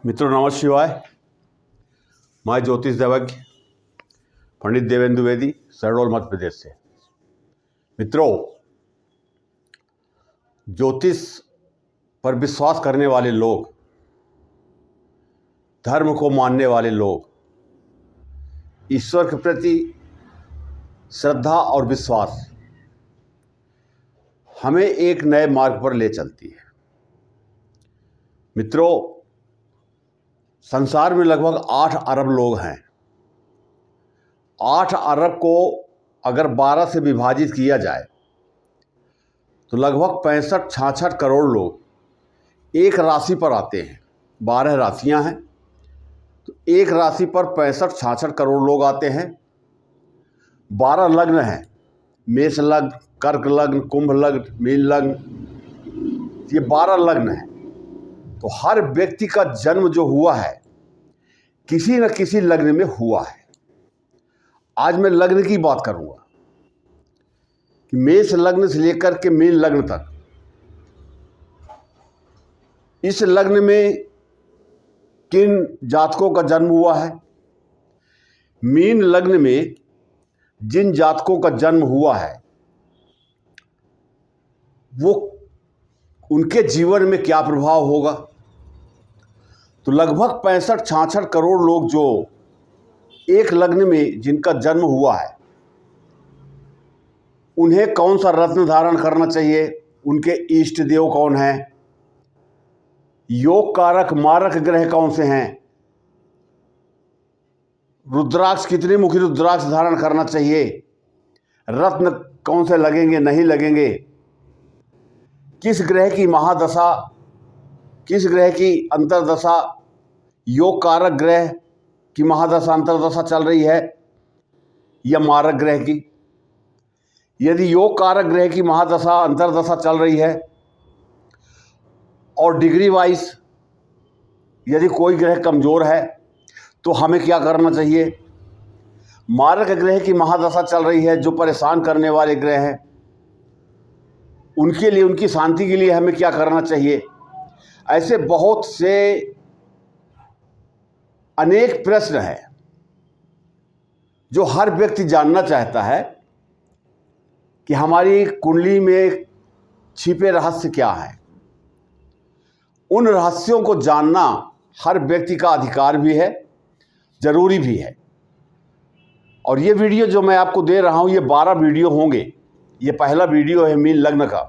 मित्रों नमः शिवाय। मैं ज्योतिष देवज्ञ पंडित देवेंद्र द्विवेदी शहडोल मध्य प्रदेश से। मित्रों, ज्योतिष पर विश्वास करने वाले लोग, धर्म को मानने वाले लोग, ईश्वर के प्रति श्रद्धा और विश्वास हमें एक नए मार्ग पर ले चलती है। मित्रों, संसार में लगभग 8 अरब लोग हैं। 8 अरब को अगर 12 से विभाजित किया जाए तो लगभग 65-66 करोड़ लोग एक राशि पर आते हैं। 12 राशियां हैं तो एक राशि पर 65-66 करोड़ लोग आते हैं। 12 लग्न हैं, मेष लग्न, कर्क लग्न, कुंभ लग्न, मीन लग्न, ये 12 लग्न हैं। तो हर व्यक्ति का जन्म जो हुआ है किसी न किसी लग्न में हुआ है। आज मैं लग्न की बात करूंगा कि मेष लग्न से लेकर के मीन लग्न तक, इस लग्न में किन जातकों का जन्म हुआ है। मीन लग्न में जिन जातकों का जन्म हुआ है वो उनके जीवन में क्या प्रभाव होगा। तो लगभग 65-66 करोड़ लोग जो एक लग्न में जिनका जन्म हुआ है, उन्हें कौन सा रत्न धारण करना चाहिए, उनके इष्ट देव कौन हैं, योग कारक मारक ग्रह कौन से हैं, रुद्राक्ष कितने मुखी रुद्राक्ष धारण करना चाहिए, रत्न कौन से लगेंगे नहीं लगेंगे, किस ग्रह की महादशा, किस ग्रह की अंतर्दशा, योग कारक ग्रह की महादशा अंतर्दशा चल रही है या मारक ग्रह की। यदि योग कारक ग्रह की महादशा अंतर्दशा चल रही है और डिग्री वाइज यदि कोई ग्रह कमज़ोर है तो हमें क्या करना चाहिए। मारक ग्रह की महादशा चल रही है, जो परेशान करने वाले ग्रह हैं, उनके लिए, उनकी शांति के लिए हमें क्या करना चाहिए। ऐसे बहुत से अनेक प्रश्न हैं जो हर व्यक्ति जानना चाहता है कि हमारी कुंडली में छिपे रहस्य क्या हैं। उन रहस्यों को जानना हर व्यक्ति का अधिकार भी है, जरूरी भी है। और ये वीडियो जो मैं आपको दे रहा हूँ, ये 12 वीडियो होंगे। ये पहला वीडियो है मीन लग्न का।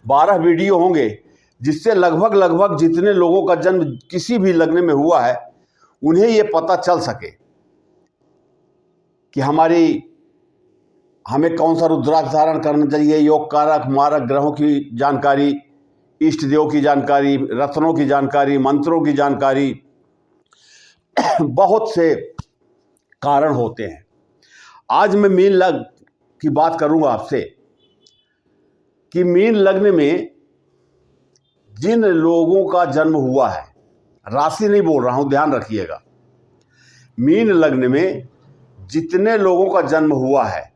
12 वीडियो होंगे जिससे लगभग जितने लोगों का जन्म किसी भी लग्न में हुआ है उन्हें ये पता चल सके कि हमें कौन सा रुद्राक्ष धारण करना चाहिए, योग कारक मारक ग्रहों की जानकारी, इष्ट देव की जानकारी, रत्नों की जानकारी, मंत्रों की जानकारी। बहुत से कारण होते हैं। आज मैं मीन लग्न की बात करूंगा आपसे कि मीन लग्न में जिन लोगों का जन्म हुआ है, राशि नहीं बोल रहा हूं, ध्यान रखिएगा। मीन लग्न में जितने लोगों का जन्म हुआ है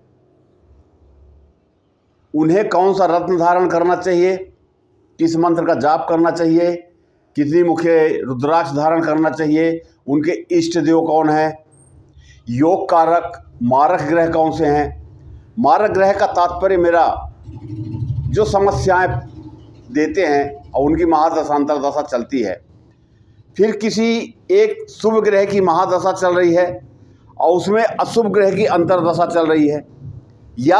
उन्हें कौन सा रत्न धारण करना चाहिए, किस मंत्र का जाप करना चाहिए, कितनी मुख्य रुद्राक्ष धारण करना चाहिए, उनके इष्ट देव कौन है, योग कारक मारक ग्रह कौन से हैं। मारक ग्रह का तात्पर्य मेरा जो समस्याएं देते हैं और उनकी महादशा अंतर्दशा चलती है, फिर किसी एक शुभ ग्रह की महादशा चल रही है और उसमें अशुभ ग्रह की अंतर्दशा चल रही है, या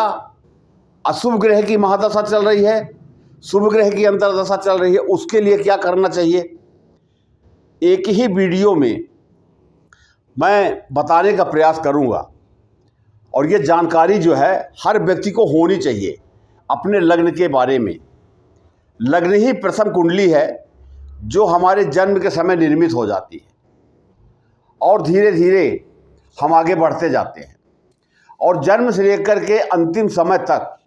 अशुभ ग्रह की महादशा चल रही है, शुभ ग्रह की अंतर्दशा चल रही है, उसके लिए क्या करना चाहिए। एक ही वीडियो में मैं बताने का प्रयास करूंगा। और ये जानकारी जो है हर व्यक्ति को होनी चाहिए अपने लग्न के बारे में। लग्न ही प्रथम कुंडली है जो हमारे जन्म के समय निर्मित हो जाती है और धीरे धीरे हम आगे बढ़ते जाते हैं। और जन्म से लेकर के अंतिम समय तक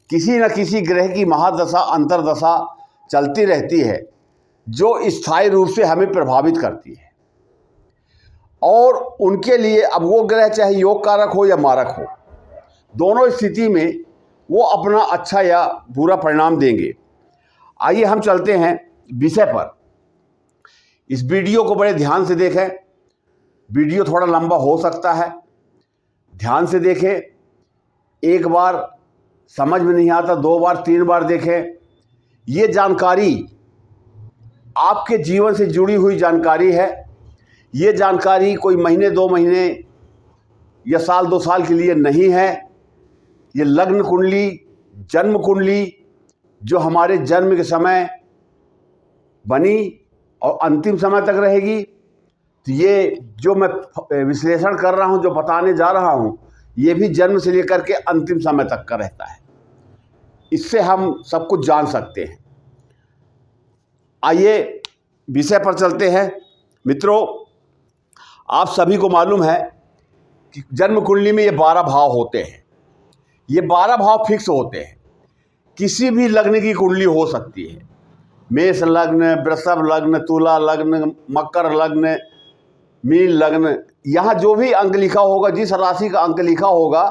किसी न किसी ग्रह की महादशा अंतर्दशा चलती रहती है जो स्थायी रूप से हमें प्रभावित करती है। और उनके लिए अब वो ग्रह चाहे योग कारक हो या मारक हो, दोनों स्थिति में वो अपना अच्छा या बुरा परिणाम देंगे। आइए हम चलते हैं विषय पर। इस वीडियो को बड़े ध्यान से देखें। वीडियो थोड़ा लंबा हो सकता है, ध्यान से देखें। एक बार समझ में नहीं आता, 2 बार 3 बार देखें। ये जानकारी आपके जीवन से जुड़ी हुई जानकारी है। ये जानकारी कोई महीने 2 महीने या साल 2 साल के लिए नहीं है। ये लग्न कुंडली, जन्म कुंडली जो हमारे जन्म के समय बनी और अंतिम समय तक रहेगी, तो ये जो मैं विश्लेषण कर रहा हूँ, जो बताने जा रहा हूँ, ये भी जन्म से लेकर के अंतिम समय तक का रहता है। इससे हम सब कुछ जान सकते हैं। आइए विषय पर चलते हैं। मित्रों, आप सभी को मालूम है कि जन्म कुंडली में ये 12 भाव होते हैं। ये 12 भाव फिक्स होते हैं। किसी भी लग्न की कुंडली हो सकती है। मेष लग्न, वृषभ लग्न, तुला लग्न, मकर लग्न, मीन लग्न, यहाँ जो भी अंक लिखा होगा, जिस राशि का अंक लिखा होगा,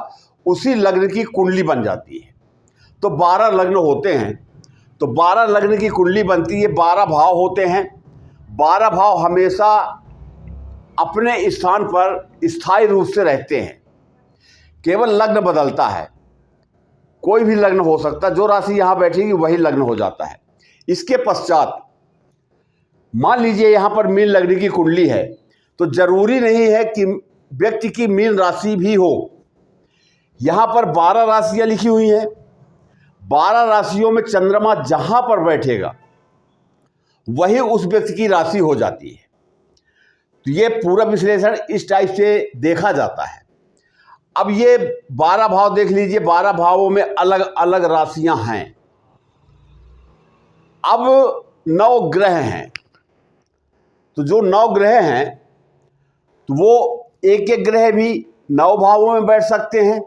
उसी लग्न की कुंडली बन जाती है। तो 12 लग्न होते हैं। तो 12 लग्न की कुंडली बनती है। 12 भाव होते हैं। 12 भाव हमेशा अपने स्थान पर स्थायी रूप से रहते हैं। केवल लग्न बदलता है। कोई भी लग्न हो सकता है, जो राशि यहाँ बैठेगी वही लग्न हो जाता है। इसके पश्चात मान लीजिए यहाँ पर मीन लग्न की कुंडली है, तो जरूरी नहीं है कि व्यक्ति की मीन राशि भी हो। यहाँ पर 12 राशियाँ लिखी हुई हैं। 12 राशियों में चंद्रमा जहाँ पर बैठेगा वही उस व्यक्ति की राशि हो जाती है। तो ये पूरा विश्लेषण इस टाइप से देखा जाता है। अब ये 12 भाव देख लीजिए। 12 भावों में अलग अलग राशियां हैं। अब 9 ग्रह हैं। तो जो 9 ग्रह हैं, तो वो एक एक ग्रह भी 9 भावों में बैठ सकते हैं।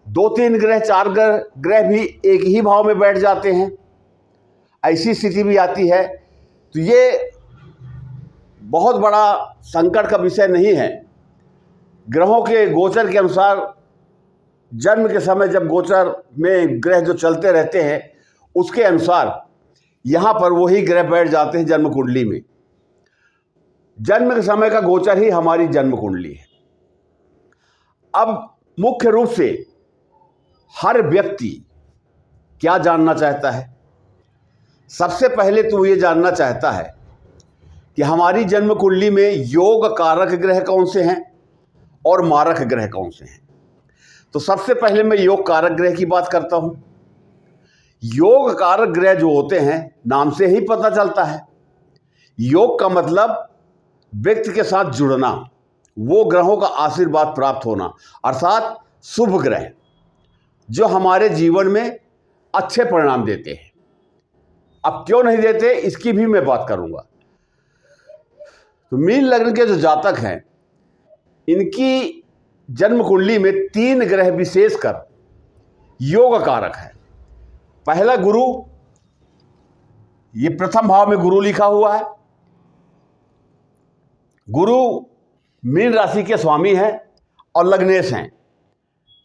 2-3 ग्रह, 4 ग्रह भी एक ही भाव में बैठ जाते हैं। ऐसी स्थिति भी आती है। तो ये बहुत बड़ा संकट का विषय नहीं है। ग्रहों के गोचर के अनुसार जन्म के समय जब गोचर में ग्रह जो चलते रहते हैं, उसके अनुसार यहाँ पर वही ग्रह बैठ जाते हैं जन्म कुंडली में। जन्म के समय का गोचर ही हमारी जन्म कुंडली है। अब मुख्य रूप से हर व्यक्ति क्या जानना चाहता है? सबसे पहले तो ये जानना चाहता है कि हमारी जन्म कुंडली में योग कारक ग्रह कौन से हैं और मारक ग्रह कौन से हैं। तो सबसे पहले मैं योग कारक ग्रह की बात करता हूं। योग कारक ग्रह जो होते हैं, नाम से ही पता चलता है। योग का मतलब व्यक्ति के साथ जुड़ना, वो ग्रहों का आशीर्वाद प्राप्त होना, अर्थात शुभ ग्रह जो हमारे जीवन में अच्छे परिणाम देते हैं। अब क्यों नहीं देते, इसकी भी मैं बात करूंगा। तो मीन लग्न के जो जातक हैं, इनकी जन्म कुंडली में 3 ग्रह विशेषकर योग कारक है। पहला गुरु, ये प्रथम भाव में गुरु लिखा हुआ है। गुरु मीन राशि के स्वामी हैं और लग्नेश हैं।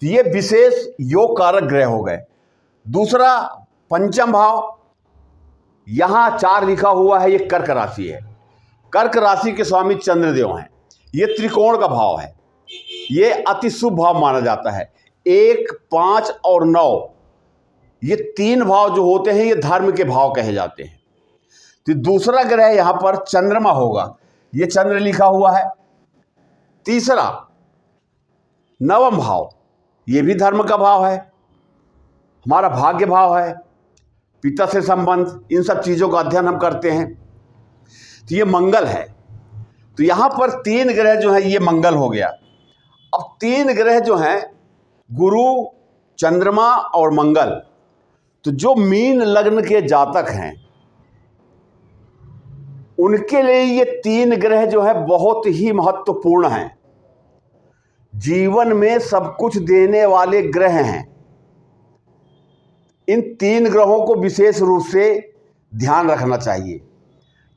तो ये विशेष योग कारक ग्रह हो गए। दूसरा पंचम भाव, यहां 4 लिखा हुआ है, ये कर्क राशि है। कर्क राशि के स्वामी चंद्रदेव हैं। ये त्रिकोण का भाव है। ये अति शुभ भाव माना जाता है। 1, 5 और 9, ये 3 भाव जो होते हैं, ये धर्म के भाव कहे जाते हैं। तो दूसरा ग्रह यहां पर चंद्रमा होगा। ये चंद्र लिखा हुआ है। तीसरा नवम भाव, ये भी धर्म का भाव है, हमारा भाग्य भाव है, पिता से संबंध, इन सब चीज़ों का अध्ययन हम करते हैं। तो ये मंगल है। तो यहाँ पर 3 ग्रह जो हैं, ये मंगल हो गया। अब 3 ग्रह जो हैं, गुरु, चंद्रमा और मंगल, तो जो मीन लग्न के जातक हैं, उनके लिए ये 3 ग्रह जो है बहुत ही महत्वपूर्ण हैं। जीवन में सब कुछ देने वाले ग्रह हैं। इन 3 ग्रहों को विशेष रूप से ध्यान रखना चाहिए।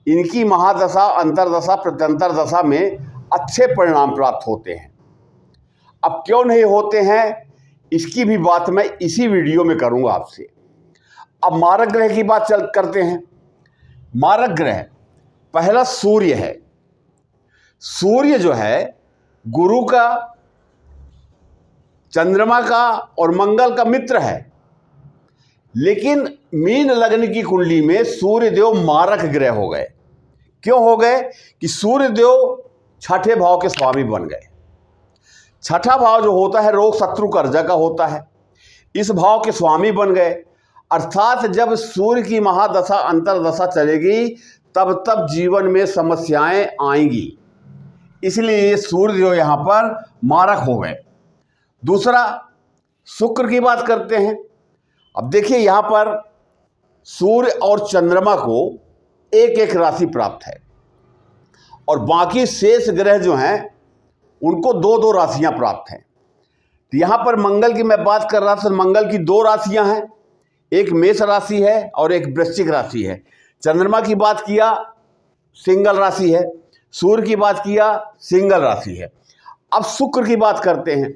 इनकी महादशा, अंतरदशा, प्रत्यंतर दशा में अच्छे परिणाम प्राप्त होते हैं। अब क्यों नहीं होते हैं, इसकी भी बात मैं इसी वीडियो में करूंगा आपसे। अब मारक ग्रह की बात करते हैं। मारक ग्रह पहला सूर्य है। सूर्य जो है गुरु का, चंद्रमा का और मंगल का मित्र है, लेकिन मीन लग्न की कुंडली में सूर्य देव मारक ग्रह हो गए। क्यों हो गए? कि सूर्य देव छठे भाव के स्वामी बन गए। छठा भाव जो होता है रोग शत्रु कर्जा का होता है, इस भाव के स्वामी बन गए। अर्थात जब सूर्य की महादशा अंतरदशा चलेगी तब तब जीवन में समस्याएं आएंगी, इसलिए सूर्य देव यहाँ पर मारक हो गए। दूसरा, शुक्र की बात करते हैं। अब देखिए यहाँ पर सूर्य और चंद्रमा को एक एक राशि प्राप्त है और बाकी शेष ग्रह जो हैं उनको दो दो राशियां प्राप्त हैं। तो यहाँ पर मंगल की मैं बात कर रहा था, मंगल की दो राशियां हैं, एक मेष राशि है और एक वृश्चिक राशि है। चंद्रमा की बात किया, सिंगल राशि है। सूर्य की बात किया, सिंगल राशि है। अब शुक्र की बात करते हैं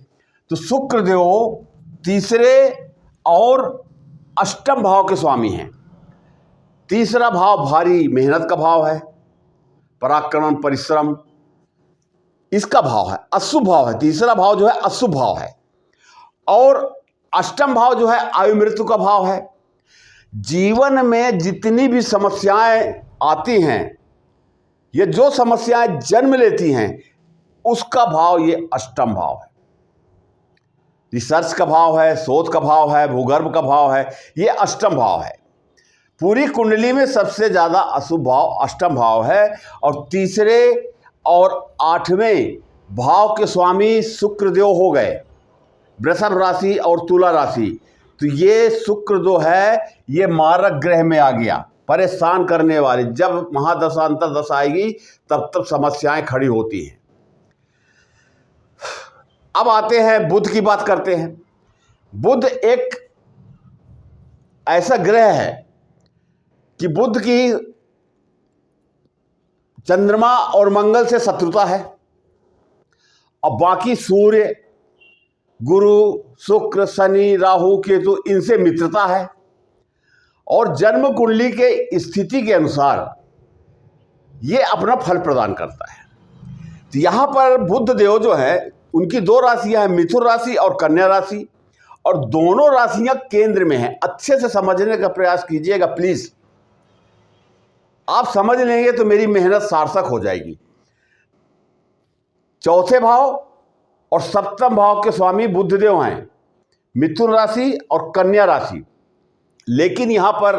तो शुक्र देव तीसरे और अष्टम भाव के स्वामी हैं। तीसरा भाव भारी मेहनत का भाव है, पराक्रम परिश्रम इसका भाव है, अशुभ भाव है। तीसरा भाव जो है अशुभ भाव है और अष्टम भाव जो है आयु मृत्यु का भाव है। जीवन में जितनी भी समस्याएं आती हैं, ये जो समस्याएं जन्म लेती हैं, उसका भाव ये अष्टम भाव है। रिसर्च का भाव है, शोध का भाव है, भूगर्भ का भाव है, ये अष्टम भाव है। पूरी कुंडली में सबसे ज़्यादा अशुभ भाव अष्टम भाव है और तीसरे और आठवें भाव के स्वामी शुक्रदेव हो गए, वृषभ राशि और तुला राशि। तो ये शुक्र जो है ये मारक ग्रह में आ गया, परेशान करने वाली। जब महादशा अंतरदशा आएगी तब तब समस्याएं खड़ी होती हैं। अब आते हैं बुध की बात करते हैं। बुध एक ऐसा ग्रह है कि बुध की चंद्रमा और मंगल से शत्रुता है और बाकी सूर्य, गुरु, शुक्र, शनि, राहु, केतु इनसे मित्रता है और जन्म कुंडली के स्थिति के अनुसार ये अपना फल प्रदान करता है। तो यहाँ पर बुध देव जो है उनकी दो राशियां हैं, मिथुन राशि और कन्या राशि, और दोनों राशियां केंद्र में हैं। अच्छे से समझने का प्रयास कीजिएगा प्लीज, आप समझ लेंगे तो मेरी मेहनत सार्थक हो जाएगी। चौथे भाव और सप्तम भाव के स्वामी बुधदेव हैं, मिथुन राशि और कन्या राशि। लेकिन यहां पर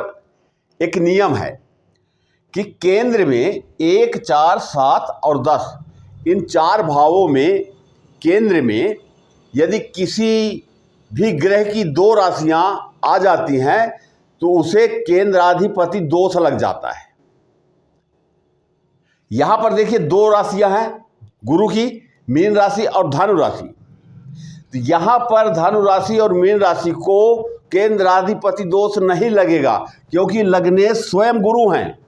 एक नियम है कि केंद्र में 1, 4, 7 और 10 इन चार भावों में केंद्र में यदि किसी भी ग्रह की दो राशियां आ जाती हैं तो उसे केंद्राधिपति दोष लग जाता है। यहां पर देखिए दो राशियां हैं गुरु की, मीन राशि और धनु राशि। तो यहां पर धनु राशि और मीन राशि को केंद्राधिपति दोष नहीं लगेगा क्योंकि लग्नेश स्वयं गुरु हैं,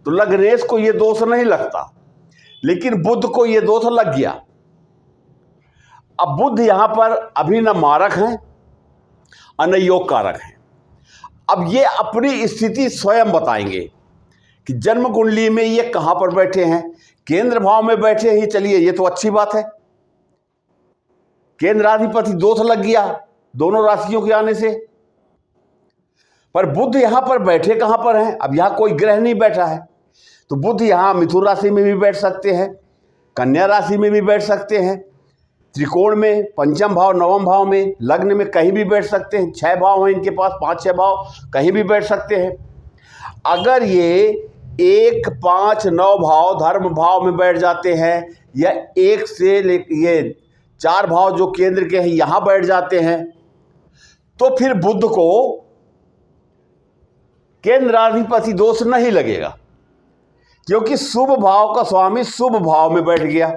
तो लग्नेश को यह दोष नहीं लगता, लेकिन बुध को यह दोष लग गया। अब बुध यहां पर अभी न मारक हैं और न योग कारक हैं। अब ये अपनी स्थिति स्वयं बताएंगे कि जन्म कुंडली में ये कहां पर बैठे हैं। केंद्र भाव में बैठे ही, चलिए ये तो अच्छी बात है, केंद्राधिपति दोष लग गया दोनों राशियों के आने से। पर बुध यहां पर बैठे कहां पर हैं? अब यहां कोई ग्रह नहीं बैठा है, तो बुध यहां मिथुन राशि में भी बैठ सकते हैं, कन्या राशि में भी बैठ सकते हैं, त्रिकोण में, पंचम भाव, नवम भाव में, लग्न में कहीं भी बैठ सकते हैं। 6 भाव हैं इनके पास, 5-6 भाव, कहीं भी बैठ सकते हैं। अगर ये 1, 5, 9 भाव धर्म भाव में बैठ जाते हैं या 1 से ये 4 भाव जो केंद्र के हैं यहां बैठ जाते हैं, तो फिर बुध को केंद्राधिपति दोष नहीं लगेगा क्योंकि शुभ भाव का स्वामी शुभ भाव में बैठ गया,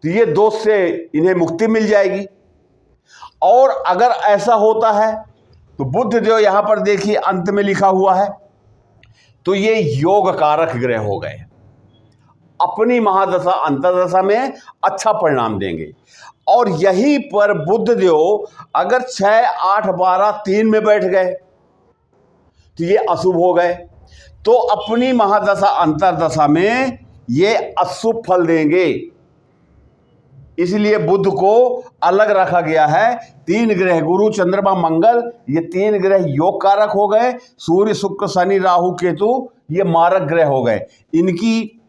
तो ये दोष से इन्हें मुक्ति मिल जाएगी। और अगर ऐसा होता है तो बुध जो यहां पर देखिए अंत में लिखा हुआ है, तो ये योग कारक ग्रह हो गए, अपनी महादशा अंतरदशा में अच्छा परिणाम देंगे। और यहीं पर बुध देव अगर 6, 8, 12, 3 में बैठ गए तो ये अशुभ हो गए। तो अपनी महादशा अंतर्दशा में ये अशुभ फल देंगे। इसलिए बुध को अलग रखा गया है। 3 ग्रह गुरु चंद्रमा मंगल, ये 3 ग्रह योग कारक हो गए। सूर्य शुक्र शनि राहु केतु ये मारक ग्रह हो गए। इनकी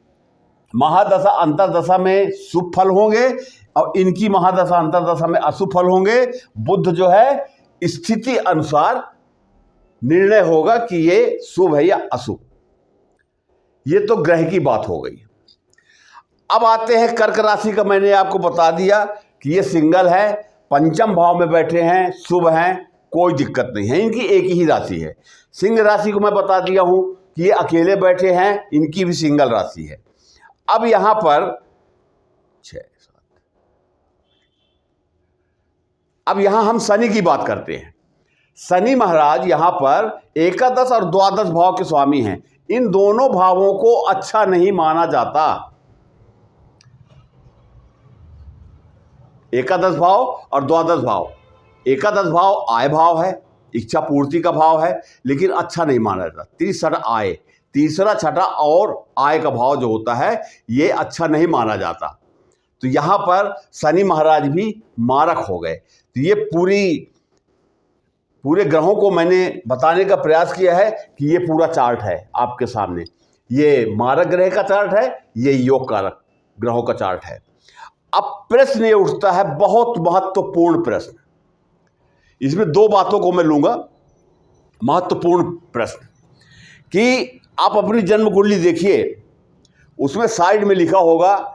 महादशा अंतर्दशा में शुभ फल होंगे और इनकी महादशा अंतर्दशा में अशुभ फल होंगे। बुध जो है स्थिति अनुसार निर्णय होगा कि ये शुभ है या अशुभ। ये तो ग्रह की बात हो गई। अब आते हैं कर्क राशि का। मैंने आपको बता दिया कि ये सिंगल है, पंचम भाव में बैठे हैं, शुभ हैं, कोई दिक्कत नहीं है। इनकी एक ही राशि है। सिंह राशि को मैं बता दिया हूं कि ये अकेले बैठे हैं, इनकी भी सिंगल राशि है। अब यहां पर 6 7, अब यहां हम शनि की बात करते हैं। शनि महाराज यहां पर एकादश और द्वादश भाव के स्वामी हैं। इन दोनों भावों को अच्छा नहीं माना जाता। एकादश भाव और द्वादश भाव, एकादश भाव आय भाव है, इच्छा पूर्ति का भाव है, लेकिन अच्छा नहीं माना जाता। तीसरा आय, तीसरा छठा और आय का भाव जो होता है ये अच्छा नहीं माना जाता। तो यहां पर शनि महाराज भी मारक हो गए। तो ये पूरे ग्रहों को मैंने बताने का प्रयास किया है कि ये पूरा चार्ट है आपके सामने। ये मारक ग्रह का चार्ट है, ये योग कारक ग्रहों का चार्ट है। अब प्रश्न ये उठता है, बहुत महत्वपूर्ण प्रश्न। इसमें 2 बातों को मैं लूंगा। महत्वपूर्ण प्रश्न कि आप अपनी जन्म कुंडली देखिए, उसमें साइड में लिखा होगा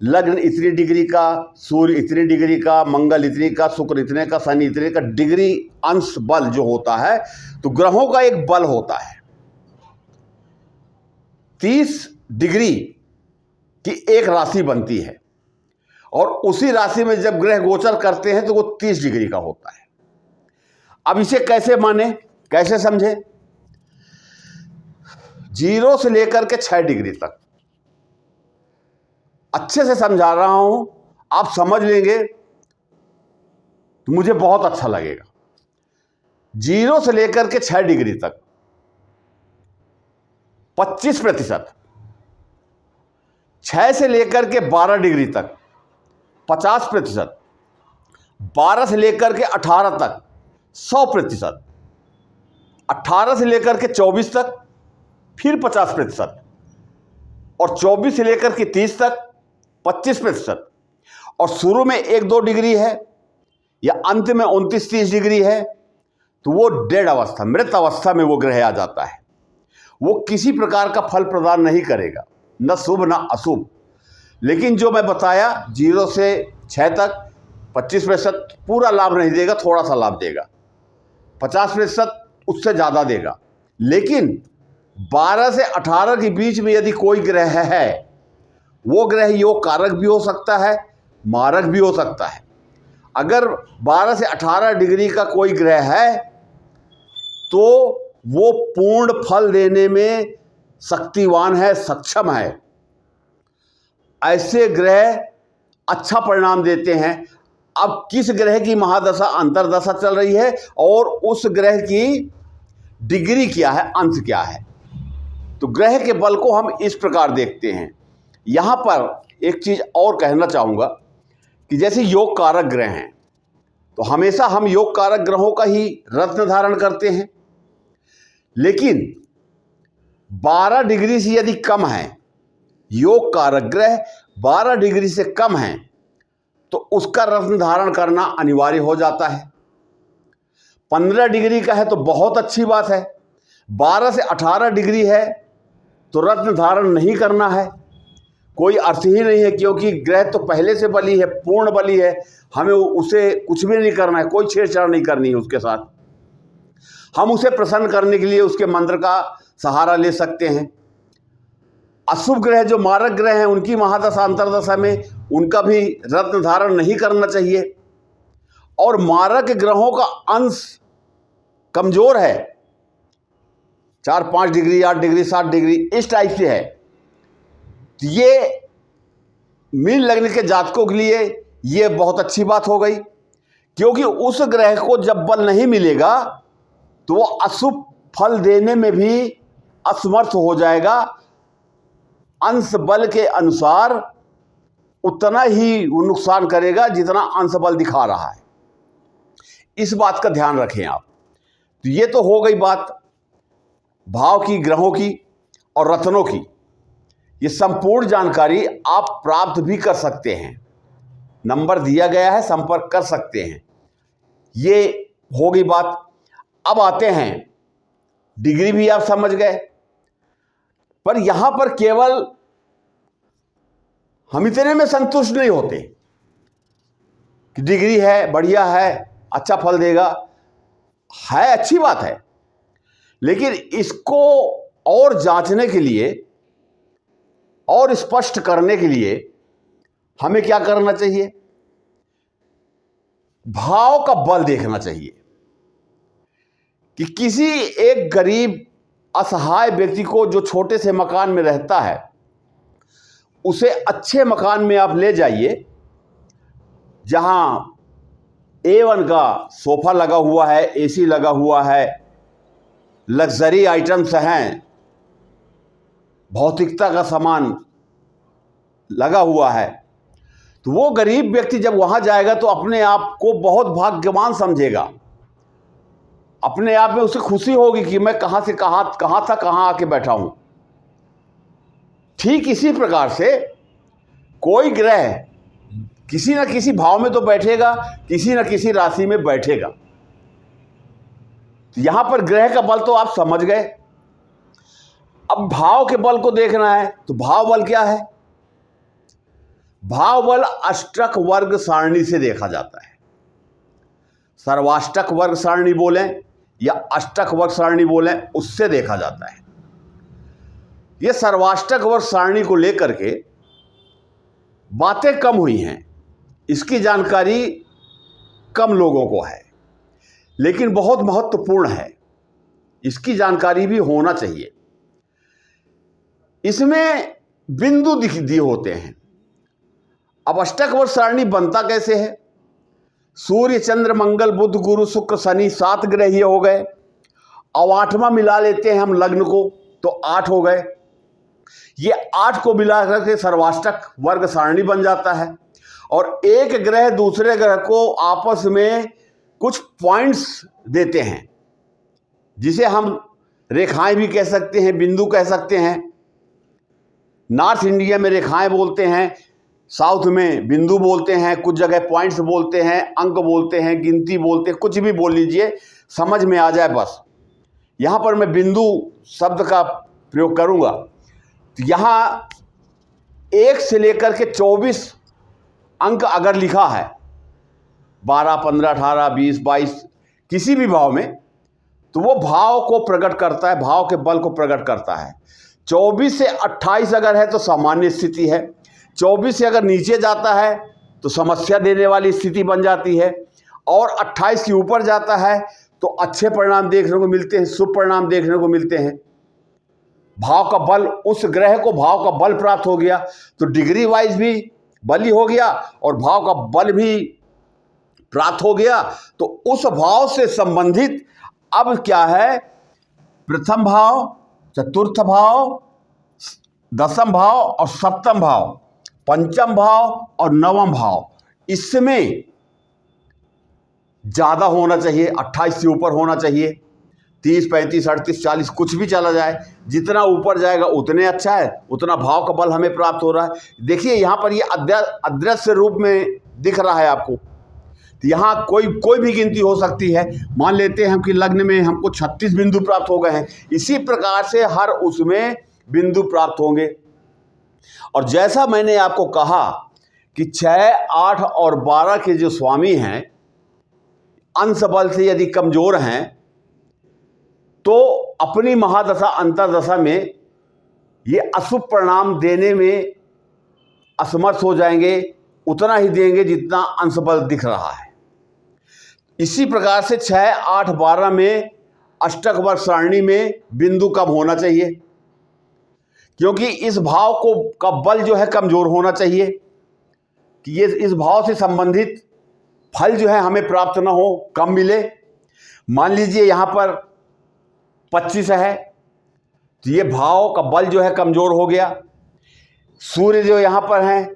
लग्न इतनी डिग्री का, सूर्य इतनी डिग्री का, मंगल इतनी का, शुक्र इतने का, शनि इतने का। डिग्री अंश बल जो होता है, तो ग्रहों का एक बल होता है। 30 डिग्री की एक राशि बनती है और उसी राशि में जब ग्रह गोचर करते हैं तो वो 30 डिग्री का होता है। अब इसे कैसे माने, कैसे समझे? 0 से लेकर के 6 डिग्री तक अच्छे से समझा रहा हूं, आप समझ लेंगे तो मुझे बहुत अच्छा लगेगा। 0 से लेकर के 6 डिग्री तक 25%, 6 से लेकर के 12 डिग्री तक 50%, 12 से लेकर के 18 तक 100%, 18 से लेकर के 24 तक फिर 50%, और 24 से लेकर के 30 तक 25%, और शुरू में 1-2 डिग्री है या अंत में 29-30 डिग्री है, तो वो डेड अवस्था, मृत अवस्था में वो ग्रह आ जाता है। वो किसी प्रकार का फल प्रदान नहीं करेगा, न शुभ न अशुभ। लेकिन जो मैं बताया 0 से 6 तक 25% पूरा लाभ नहीं देगा, थोड़ा सा लाभ देगा। 50% उससे ज़्यादा देगा। लेकिन 12 से 18 के बीच में यदि कोई ग्रह है, वो ग्रह योग कारक भी हो सकता है, मारक भी हो सकता है। अगर 12 से 18 डिग्री का कोई ग्रह है तो वो पूर्ण फल देने में शक्तिवान है, सक्षम है। ऐसे ग्रह अच्छा परिणाम देते हैं। अब किस ग्रह की महादशा अंतर्दशा चल रही है और उस ग्रह की डिग्री क्या है, अंश क्या है, तो ग्रह के बल को हम इस प्रकार देखते हैं। यहां पर एक चीज और कहना चाहूंगा कि जैसे योग कारक ग्रह हैं, तो हमेशा हम योग कारक ग्रहों का ही रत्न धारण करते हैं। लेकिन 12 डिग्री से यदि कम है, योग कारक ग्रह 12 डिग्री से कम है, तो उसका रत्न धारण करना अनिवार्य हो जाता है। 15 डिग्री का है तो बहुत अच्छी बात है। 12 से 18 डिग्री है तो रत्न धारण नहीं करना है, कोई अर्थ ही नहीं है, क्योंकि ग्रह तो पहले से बली है, पूर्ण बली है। हमें उसे कुछ भी नहीं करना है, कोई छेड़छाड़ नहीं करनी है उसके साथ। हम उसे प्रसन्न करने के लिए उसके मंत्र का सहारा ले सकते हैं। अशुभ ग्रह जो मारक ग्रह हैं, उनकी महादशा अंतर्दशा में उनका भी रत्न धारण नहीं करना चाहिए। और मारक ग्रहों का अंश कमजोर है, 4-5 डिग्री, 8 डिग्री, 7 डिग्री इस टाइप से है। तो ये मीन लगने के जातकों के लिए ये बहुत अच्छी बात हो गई, क्योंकि उस ग्रह को जब बल नहीं मिलेगा तो वो अशुभ फल देने में भी असमर्थ हो जाएगा, अंश बल के अनुसार उतना ही वो नुकसान करेगा जितना अंश बल दिखा रहा है। इस बात का ध्यान रखें आप। तो ये तो हो गई बात भाव की, ग्रहों की और रत्नों की। ये संपूर्ण जानकारी आप प्राप्त भी कर सकते हैं, नंबर दिया गया है, संपर्क कर सकते हैं। ये हो गई बात। अब आते हैं, डिग्री भी आप समझ गए, पर यहां पर केवल हम इतने में संतुष्ट नहीं होते कि डिग्री है, बढ़िया है, अच्छा फल देगा, है अच्छी बात है, लेकिन इसको और जांचने के लिए और स्पष्ट करने के लिए हमें क्या करना चाहिए? भाव का बल देखना चाहिए कि किसी एक गरीब असहाय व्यक्ति को जो छोटे से मकान में रहता है, उसे अच्छे मकान में आप ले जाइए, जहां A1 का सोफा लगा हुआ है, एसी लगा हुआ है, लग्जरी आइटम्स हैं, भौतिकता का सामान लगा हुआ है। तो वो गरीब व्यक्ति जब वहां जाएगा तो अपने आप को बहुत भाग्यवान समझेगा, अपने आप में उसे खुशी होगी कि मैं कहां से कहां था, कहां आके बैठा हूं। ठीक इसी प्रकार से कोई ग्रह किसी न किसी भाव में तो बैठेगा, किसी न किसी राशि में बैठेगा। तो यहां पर ग्रह का बल तो आप समझ गए। अब भाव के बल को देखना है, तो भाव बल क्या है? भाव बल अष्टक वर्ग सारणी से देखा जाता है। सर्वाष्टक वर्ग सारणी बोलें या अष्टक वर्ग सारणी बोलें, उससे देखा जाता है। यह सर्वाष्टक वर्ग सारणी को लेकर के बातें कम हुई हैं, इसकी जानकारी कम लोगों को है, लेकिन बहुत महत्वपूर्ण है, इसकी जानकारी भी होना चाहिए। इसमें बिंदु दिए होते हैं। अब अष्टक वर्ग सारणी बनता कैसे है? सूर्य, चंद्र, मंगल, बुध, गुरु, शुक्र, शनि, 7 ग्रह ये हो गए। अब 8वां मिला लेते हैं हम लग्न को, तो 8 हो गए। ये 8 को मिला करके सर्वाष्टक वर्ग सारणी बन जाता है। और एक ग्रह दूसरे ग्रह को आपस में कुछ पॉइंट्स देते हैं, जिसे हम रेखाएं भी कह सकते हैं, बिंदु कह सकते हैं। नॉर्थ इंडिया में रेखाएं बोलते हैं, साउथ में बिंदु बोलते हैं, कुछ जगह पॉइंट्स बोलते हैं, अंक बोलते हैं, गिनती बोलते हैं, कुछ भी बोल लीजिए, समझ में आ जाए बस। यहाँ पर मैं बिंदु शब्द का प्रयोग करूँगा। तो यहाँ 1 से लेकर के 24 अंक अगर लिखा है, 12, 15, 18, 20, 22 किसी भी भाव में, तो वो भाव को प्रकट करता है, भाव के बल को प्रकट करता है। 24 से 28 अगर है तो सामान्य स्थिति है, 24 से अगर नीचे जाता है तो समस्या देने वाली स्थिति बन जाती है, और 28 के ऊपर जाता है तो अच्छे परिणाम देखने को मिलते हैं, शुभ परिणाम देखने को मिलते हैं। भाव का बल, उस ग्रह को भाव का बल प्राप्त हो गया तो डिग्री वाइज भी बल ही हो गया और भाव का बल भी प्राप्त हो गया। तो उस भाव से संबंधित अब क्या है? प्रथम भाव, चतुर्थ भाव, दसम भाव और सप्तम भाव, पंचम भाव और नवम भाव, इसमें ज्यादा होना चाहिए, 28 से ऊपर होना चाहिए। 30, 35, 38, 40 कुछ भी चला जाए, जितना ऊपर जाएगा उतने अच्छा है, उतना भाव का बल हमें प्राप्त हो रहा है। देखिए यहाँ पर ये अदृश्य रूप में दिख रहा है आपको। तो यहाँ कोई भी गिनती हो सकती है। मान लेते हैं हम कि लग्न में हमको 36 बिंदु प्राप्त हो गए हैं, इसी प्रकार से हर उसमें बिंदु प्राप्त होंगे। और जैसा मैंने आपको कहा कि 6, 8 और 12 के जो स्वामी हैं, अंश बल से यदि कमजोर हैं तो अपनी महादशा अंतर्दशा में ये अशुभ परिणाम देने में असमर्थ हो जाएंगे, उतना ही देंगे जितना अंश बल दिख रहा है। इसी प्रकार से 6, 8, 12 में अष्टक वर्ग सारणी में बिंदु कम होना चाहिए, क्योंकि इस भाव को का बल जो है कमजोर होना चाहिए कि ये इस भाव से संबंधित फल जो है हमें प्राप्त ना हो, कम मिले। मान लीजिए यहाँ पर 25 है तो ये भाव का बल जो है कमज़ोर हो गया। सूर्य जो यहाँ पर हैं,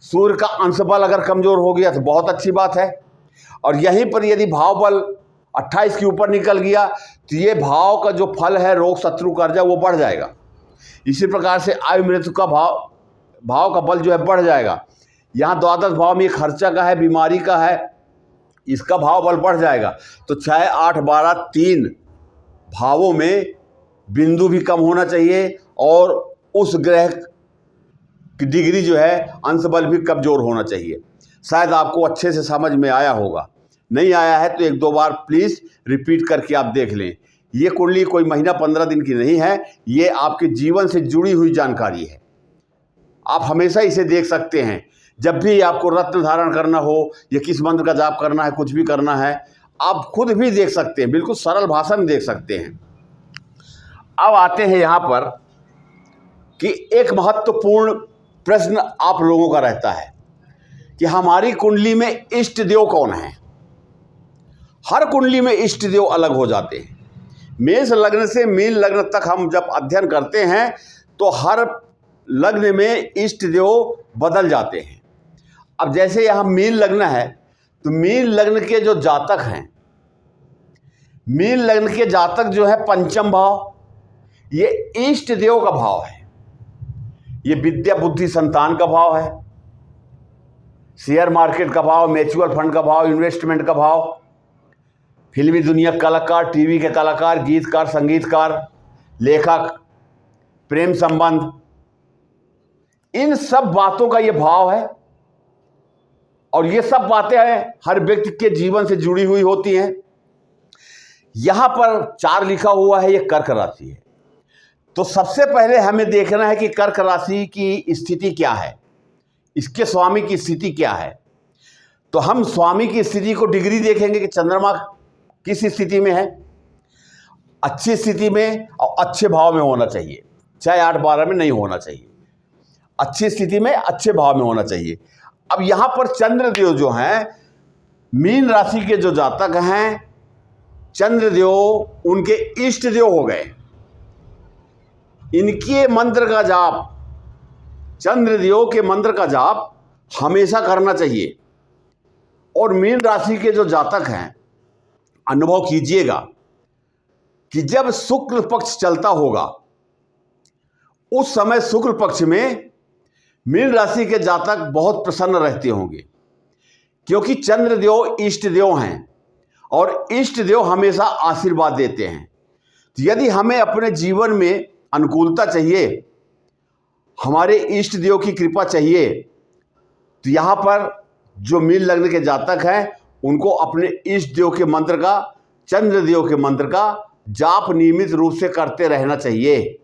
सूर्य का अंश बल अगर कमज़ोर हो गया तो बहुत अच्छी बात है। और यहीं पर यदि भाव बल 28 के ऊपर निकल गया तो ये भाव का जो फल है रोग शत्रु कर्जा वो बढ़ जाएगा। इसी प्रकार से आयु मृत्यु का भाव का बल जो है बढ़ जाएगा। यहाँ द्वादश भाव में खर्चा का है, बीमारी का है, इसका भाव बल बढ़ जाएगा। तो 6, 8, 12 3 भावों में बिंदु भी कम होना चाहिए और उस ग्रह की डिग्री जो है अंश बल भी कमजोर होना चाहिए। शायद आपको अच्छे से समझ में आया होगा, नहीं आया है तो 1-2 बार प्लीज़ रिपीट करके आप देख लें। ये कुंडली कोई महीना 15 दिन की नहीं है, ये आपके जीवन से जुड़ी हुई जानकारी है। आप हमेशा इसे देख सकते हैं। जब भी आपको रत्न धारण करना हो या किस मंत्र का जाप करना है, कुछ भी करना है, आप खुद भी देख सकते हैं, बिल्कुल सरल भाषा में देख सकते हैं। अब आते हैं यहाँ पर कि एक महत्वपूर्ण प्रश्न आप लोगों का रहता है कि हमारी कुंडली में इष्ट देव कौन है। हर कुंडली में इष्ट देव अलग हो जाते हैं। मेष लग्न से मीन लग्न तक हम जब अध्ययन करते हैं तो हर लग्न में इष्ट देव बदल जाते हैं। अब जैसे यहाँ मीन लग्न है तो मीन लग्न के जो जातक हैं, मीन लग्न के जातक जो है पंचम भाव, ये इष्ट देव का भाव है। ये विद्या बुद्धि संतान का भाव है, शेयर मार्केट का भाव, म्यूचुअल फंड का भाव, इन्वेस्टमेंट का भाव, फिल्मी दुनिया कलाकार, टीवी के कलाकार, गीतकार, संगीतकार, लेखक, प्रेम संबंध, इन सब बातों का ये भाव है। और ये सब बातें हैं हर व्यक्ति के जीवन से जुड़ी हुई होती हैं। यहां पर 4 लिखा हुआ है, ये कर्क राशि है। तो सबसे पहले हमें देखना है कि कर्क राशि की स्थिति क्या है, इसके स्वामी की स्थिति क्या है। तो हम स्वामी की स्थिति को डिग्री देखेंगे कि चंद्रमा किस स्थिति में है। अच्छी स्थिति में और अच्छे भाव में होना चाहिए, 6, 8, 12 में नहीं होना चाहिए। अच्छी स्थिति में अच्छे भाव में होना चाहिए। अब यहाँ पर चंद्रदेव जो हैं, मीन राशि के जो जातक हैं, चंद्रदेव उनके इष्ट देव हो गए। इनके मंत्र का जाप, चंद्रदेव के मंत्र का जाप हमेशा करना चाहिए। और मीन राशि के जो जातक हैं, अनुभव कीजिएगा कि जब शुक्ल पक्ष चलता होगा उस समय शुक्ल पक्ष में मीन राशि के जातक बहुत प्रसन्न रहते होंगे, क्योंकि चंद्रदेव इष्ट देव हैं और इष्ट देव हमेशा आशीर्वाद देते हैं। तो यदि हमें अपने जीवन में अनुकूलता चाहिए, हमारे इष्ट देव की कृपा चाहिए, तो यहाँ पर जो मीन लग्न के जातक हैं उनको अपने इष्ट देव के मंत्र का, चंद्रदेव के मंत्र का जाप नियमित रूप से करते रहना चाहिए।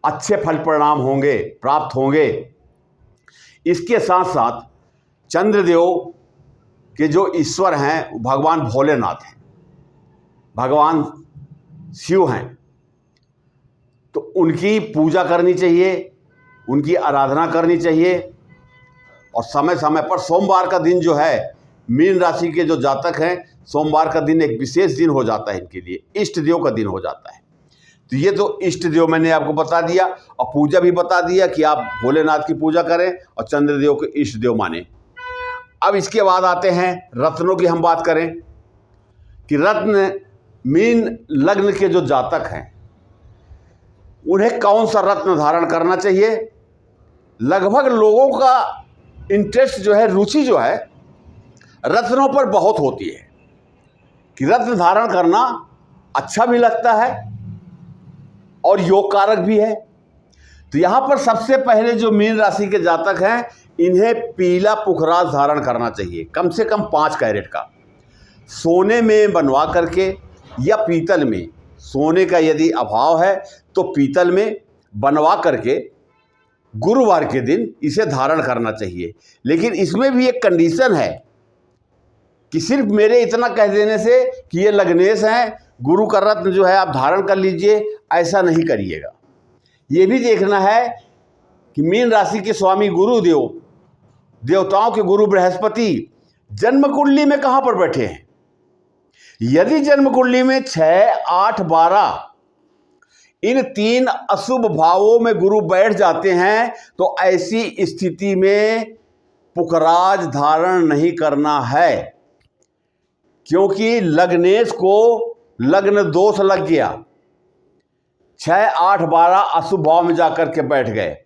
अच्छे फल परिणाम होंगे, प्राप्त होंगे। इसके साथ साथ चंद्रदेव के जो ईश्वर हैं भगवान भोलेनाथ हैं, भगवान शिव हैं। तो उनकी पूजा करनी चाहिए, उनकी आराधना करनी चाहिए। और समय समय पर सोमवार का दिन जो है, मीन राशि के जो जातक हैं, सोमवार का दिन एक विशेष दिन हो जाता है इनके लिए, इष्ट देव का दिन हो जाता है। तो ये तो इष्ट देव मैंने आपको बता दिया और पूजा भी बता दिया कि आप भोलेनाथ की पूजा करें और चंद्रदेव को इष्ट देव माने। अब इसके बाद आते हैं रत्नों की हम बात करें कि रत्न मीन लग्न के जो जातक हैं उन्हें कौन सा रत्न धारण करना चाहिए। लगभग लोगों का इंटरेस्ट जो है, रुचि जो है रत्नों पर बहुत होती है कि रत्न धारण करना अच्छा भी लगता है और योग कारक भी है। तो यहाँ पर सबसे पहले जो मीन राशि के जातक हैं, इन्हें पीला पुखराज धारण करना चाहिए, कम से कम 5 कैरेट का, सोने में बनवा करके या पीतल में। सोने का यदि अभाव है तो पीतल में बनवा करके गुरुवार के दिन इसे धारण करना चाहिए। लेकिन इसमें भी एक कंडीशन है कि सिर्फ मेरे इतना कह देने से कि ये लग्नेश हैं, गुरु का रत्न जो है आप धारण कर लीजिए, ऐसा नहीं करिएगा। ये भी देखना है कि मीन राशि के स्वामी गुरुदेव, देवताओं के गुरु बृहस्पति जन्म कुंडली में कहाँ पर बैठे हैं। यदि जन्म कुंडली में 6, 8, 12 इन 3 अशुभ भावों में गुरु बैठ जाते हैं तो ऐसी स्थिति में पुखराज धारण नहीं करना है, क्योंकि लग्नेश को लग्न दोष लग गया। 6, 8, 12 अशुभ भाव में जाकर के बैठ गए।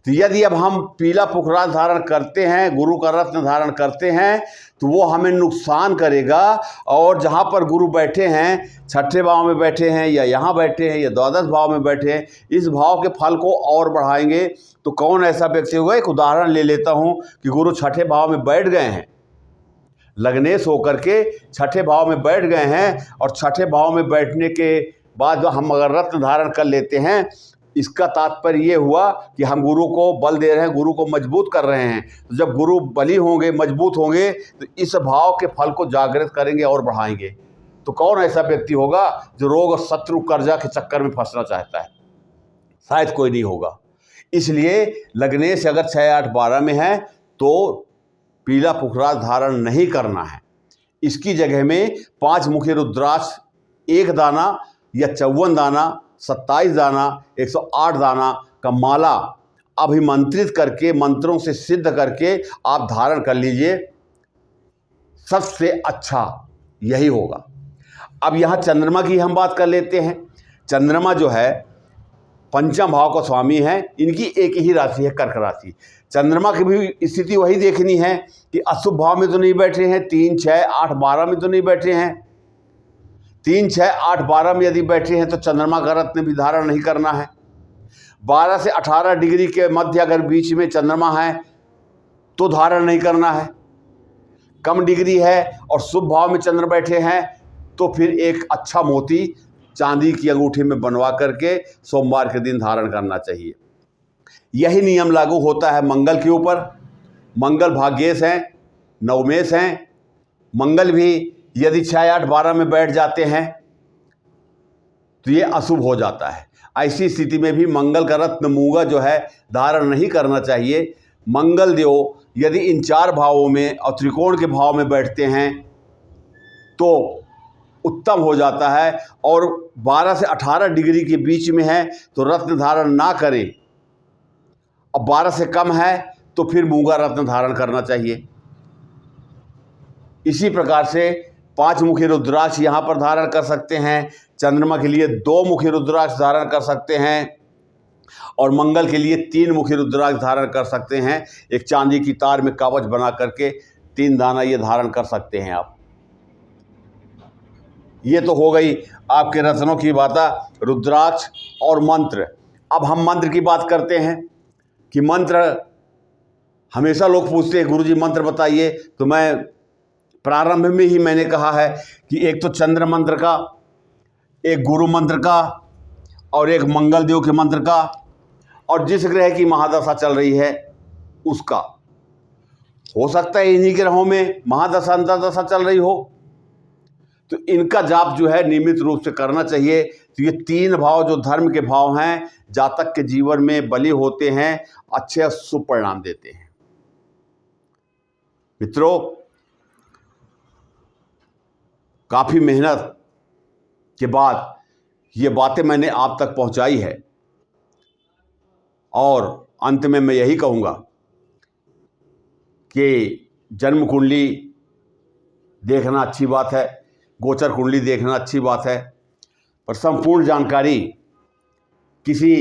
तो यदि अब हम पीला पुखराज धारण करते हैं, गुरु का रत्न धारण करते हैं, तो वो हमें नुकसान करेगा। और जहाँ पर गुरु बैठे हैं, 6ठे भाव में बैठे हैं या यहाँ बैठे हैं या द्वादश भाव में बैठे हैं, इस भाव के फल को और बढ़ाएंगे। तो कौन ऐसा व्यक्ति होगा? एक उदाहरण ले लेता हूँ कि गुरु 6ठे भाव में बैठ गए हैं, लग्नेश होकर के 6ठे भाव में बैठ गए हैं, और 6ठे भाव में बैठने के बाद जो हम अगर रत्न धारण कर लेते हैं, इसका तात्पर्य ये हुआ कि हम गुरु को बल दे रहे हैं, गुरु को मजबूत कर रहे हैं। तो जब गुरु बली होंगे, मजबूत होंगे, तो इस भाव के फल को जागृत करेंगे और बढ़ाएंगे। तो कौन ऐसा व्यक्ति होगा जो रोग और शत्रु कर्जा के चक्कर में फंसना चाहता है? शायद कोई नहीं होगा। इसलिए लग्नेश अगर 6, 8, 12 में है तो पीला पुखराज धारण नहीं करना है। इसकी जगह में 5 मुखी रुद्राक्ष 1 दाना या 54 दाना, 27 दाना, 108 दाना का माला अभिमंत्रित करके, मंत्रों से सिद्ध करके आप धारण कर लीजिए, सबसे अच्छा यही होगा। अब यहाँ चंद्रमा की हम बात कर लेते हैं। चंद्रमा जो है पंचम भाव का स्वामी है, इनकी एक ही राशि है, कर्क राशि। चंद्रमा की भी स्थिति वही देखनी है कि अशुभ भाव में तो नहीं बैठे हैं, 3, 6, 8, 12 में तो नहीं बैठे हैं। 3, 6, 8, 12 में यदि बैठे हैं तो चंद्रमा का रत्न भी धारण नहीं करना है। 12 से 18 डिग्री के मध्य अगर बीच में चंद्रमा है तो धारण नहीं करना है। कम डिग्री है और शुभ भाव में चंद्र बैठे हैं तो फिर एक अच्छा मोती चांदी की अंगूठी में बनवा करके सोमवार के दिन धारण करना चाहिए। यही नियम लागू होता है मंगल के ऊपर। मंगल भाग्येश हैं, नवमेश हैं। मंगल भी यदि 6, 8, 12 में बैठ जाते हैं तो ये अशुभ हो जाता है। ऐसी स्थिति में भी मंगल का रत्न मूंगा जो है धारण नहीं करना चाहिए। मंगल देव यदि इन 4 भावों में और त्रिकोण के भाव में बैठते हैं तो उत्तम हो जाता है, और 12 से 18 डिग्री के बीच में है तो रत्न धारण ना करें। अब 12 से कम है तो फिर मूंगा रत्न धारण करना चाहिए। इसी प्रकार से 5 मुखी रुद्राक्ष यहाँ पर धारण कर सकते हैं। चंद्रमा के लिए 2 मुखी रुद्राक्ष धारण कर सकते हैं, और मंगल के लिए 3 मुखी रुद्राक्ष धारण कर सकते हैं। एक चांदी की तार में कवच बना करके 3 दाना ये धारण कर सकते हैं आप। ये तो हो गई आपके रत्नों की बात, रुद्राक्ष और मंत्र। अब हम मंत्र की बात करते हैं कि मंत्र हमेशा लोग पूछते हैं गुरुजी मंत्र बताइए। तो मैं प्रारंभ में ही मैंने कहा है कि एक तो चंद्र मंत्र का, एक गुरु मंत्र का और एक मंगल देव के मंत्र का, और जिस ग्रह की महादशा चल रही है उसका। हो सकता है इन्हीं ग्रहों में महादशा अंतर्दशा चल रही हो, तो इनका जाप जो है नियमित रूप से करना चाहिए। तो ये 3 भाव जो धर्म के भाव हैं, जातक के जीवन में बली होते हैं, अच्छे शुभ परिणाम देते हैं। मित्रों, काफ़ी मेहनत के बाद ये बातें मैंने आप तक पहुंचाई है, और अंत में मैं यही कहूँगा कि जन्म कुंडली देखना अच्छी बात है, गोचर कुंडली देखना अच्छी बात है, पर संपूर्ण जानकारी किसी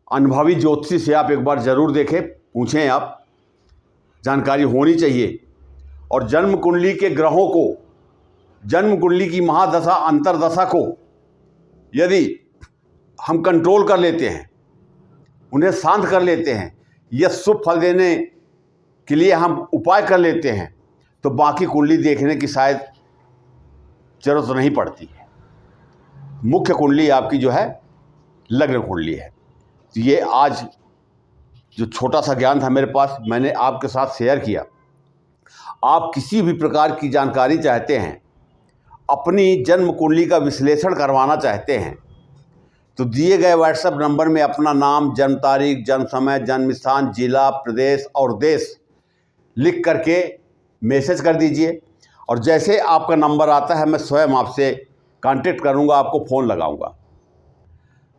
अनुभवी ज्योतिषी से आप एक बार ज़रूर देखें, पूछें आप, जानकारी होनी चाहिए। और जन्म कुंडली के ग्रहों को, जन्म कुंडली की महादशा अंतर्दशा को यदि हम कंट्रोल कर लेते हैं, उन्हें शांत कर लेते हैं, या शुभ फल देने के लिए हम उपाय कर लेते हैं, तो बाकी कुंडली देखने की शायद जरूरत नहीं पड़ती है। मुख्य कुंडली आपकी जो है लग्न कुंडली है। तो ये आज जो छोटा सा ज्ञान था मेरे पास, मैंने आपके साथ शेयर किया। आप किसी भी प्रकार की जानकारी चाहते हैं, अपनी जन्म कुंडली का विश्लेषण करवाना चाहते हैं, तो दिए गए व्हाट्सएप नंबर में अपना नाम, जन्म तारीख, जन्म समय, जन्म स्थान, जिला, प्रदेश और देश लिख करके मैसेज कर दीजिए। और जैसे आपका नंबर आता है मैं स्वयं आपसे कांटेक्ट करूंगा, आपको फ़ोन लगाऊंगा।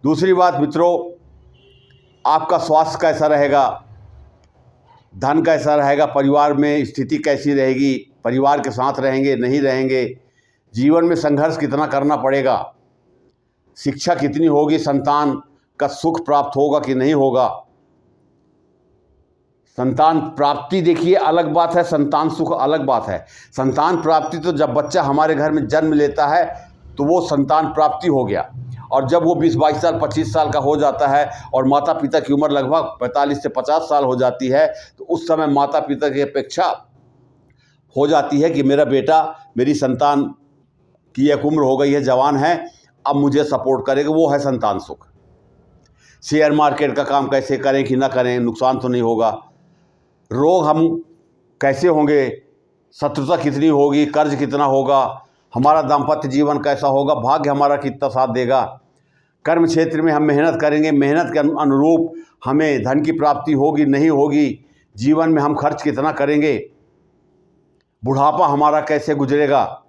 दूसरी बात मित्रों, आपका स्वास्थ्य कैसा रहेगा, धन कैसा रहेगा, परिवार में स्थिति कैसी रहेगी, परिवार के साथ रहेंगे नहीं रहेंगे, जीवन में संघर्ष कितना करना पड़ेगा, शिक्षा कितनी होगी, संतान का सुख प्राप्त होगा कि नहीं होगा। संतान प्राप्ति देखिए अलग बात है, संतान सुख अलग बात है। संतान प्राप्ति तो जब बच्चा हमारे घर में जन्म लेता है तो वो संतान प्राप्ति हो गया, और जब वो 20-22 साल 25 साल का हो जाता है और माता पिता की उम्र लगभग 45 से 50 साल हो जाती है, तो उस समय माता पिता की अपेक्षा हो जाती है कि मेरा बेटा, मेरी संतान की एक उम्र हो गई है, जवान है, अब मुझे सपोर्ट करेगा। वो है संतान सुख। शेयर मार्केट का काम कैसे करें कि ना करें, नुकसान तो नहीं होगा, रोग हम कैसे होंगे, शत्रुता कितनी होगी, कर्ज कितना होगा, हमारा दाम्पत्य जीवन कैसा होगा, भाग्य हमारा कितना साथ देगा, कर्म क्षेत्र में हम मेहनत करेंगे, मेहनत के अनुरूप हमें धन की प्राप्ति होगी नहीं होगी, जीवन में हम खर्च कितना करेंगे, बुढ़ापा हमारा कैसे गुजरेगा,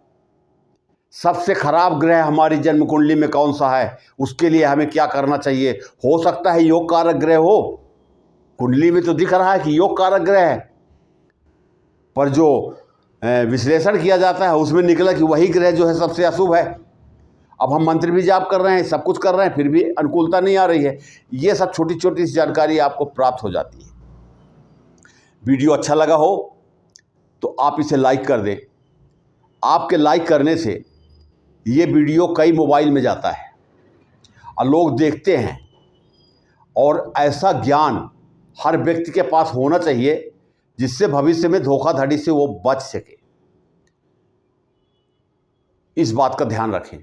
सबसे खराब ग्रह हमारी जन्म कुंडली में कौन सा है, उसके लिए हमें क्या करना चाहिए। हो सकता है योग कारक ग्रह हो, कुंडली में तो दिख रहा है कि योग कारक ग्रह है, पर जो विश्लेषण किया जाता है उसमें निकला कि वही ग्रह जो है सबसे अशुभ है। अब हम मंत्र भी जाप कर रहे हैं, सब कुछ कर रहे हैं, फिर भी अनुकूलता नहीं आ रही है। ये सब छोटी छोटी जानकारी आपको प्राप्त हो जाती है। वीडियो अच्छा लगा हो तो आप इसे लाइक कर दें। आपके लाइक करने से ये वीडियो कई मोबाइल में जाता है और लोग देखते हैं, और ऐसा ज्ञान हर व्यक्ति के पास होना चाहिए जिससे भविष्य में धोखाधड़ी से वो बच सके। इस बात का ध्यान रखें।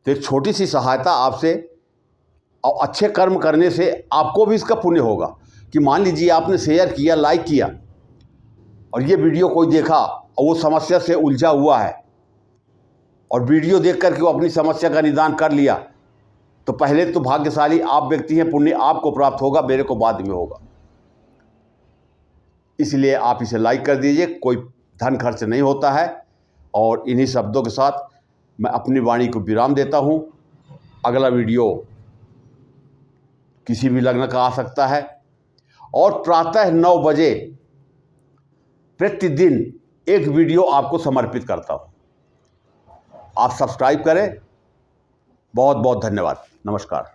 तो एक छोटी सी सहायता आपसे, और अच्छे कर्म करने से आपको भी इसका पुण्य होगा कि मान लीजिए आपने शेयर किया, लाइक किया, और ये वीडियो कोई देखा और वो समस्या से उलझा हुआ है, और वीडियो देख करके वो अपनी समस्या का निदान कर लिया, तो पहले तो भाग्यशाली आप व्यक्ति हैं, पुण्य आपको प्राप्त होगा, मेरे को बाद में होगा। इसलिए आप इसे लाइक कर दीजिए, कोई धन खर्च नहीं होता है। और इन्हीं शब्दों के साथ मैं अपनी वाणी को विराम देता हूँ। अगला वीडियो किसी भी लग्न का आ सकता है, और प्रातः 9 बजे प्रतिदिन एक वीडियो आपको समर्पित करता हूँ। आप सब्सक्राइब करें। बहुत बहुत धन्यवाद। नमस्कार।